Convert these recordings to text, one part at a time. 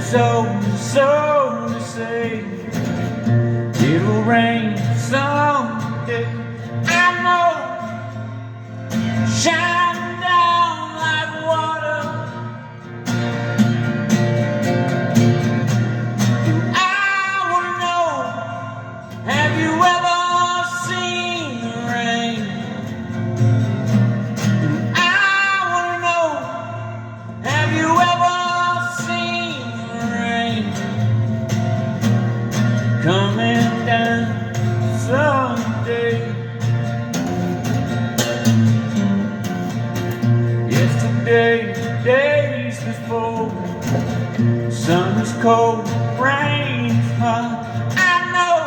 so to say, it'll rain someday. I know, shine down like water. I wanna know, have you ever seen the rain? I wanna know, have you ever seen the rain coming down someday? Yesterday, days before, sun is cold, rain is hot. I know,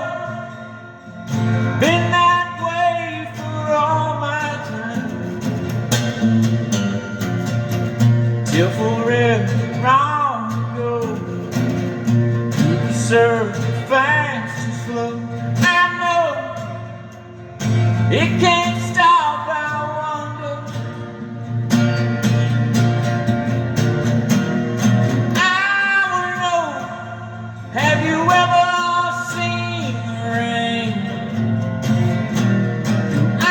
been that way for all my time, till forever long ago, you can serve fast and slow. I know, it can't stop, I wonder. Have you ever seen the rain? I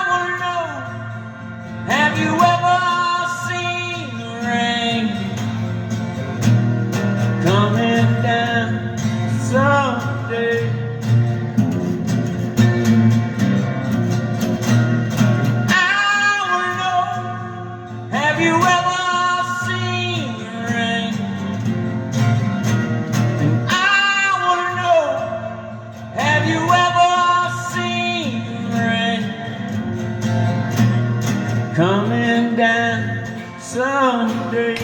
wanna know, have you ever seen the rain coming down someday? I wanna know, have you ever seen the rain? Have you ever seen the rain coming down someday?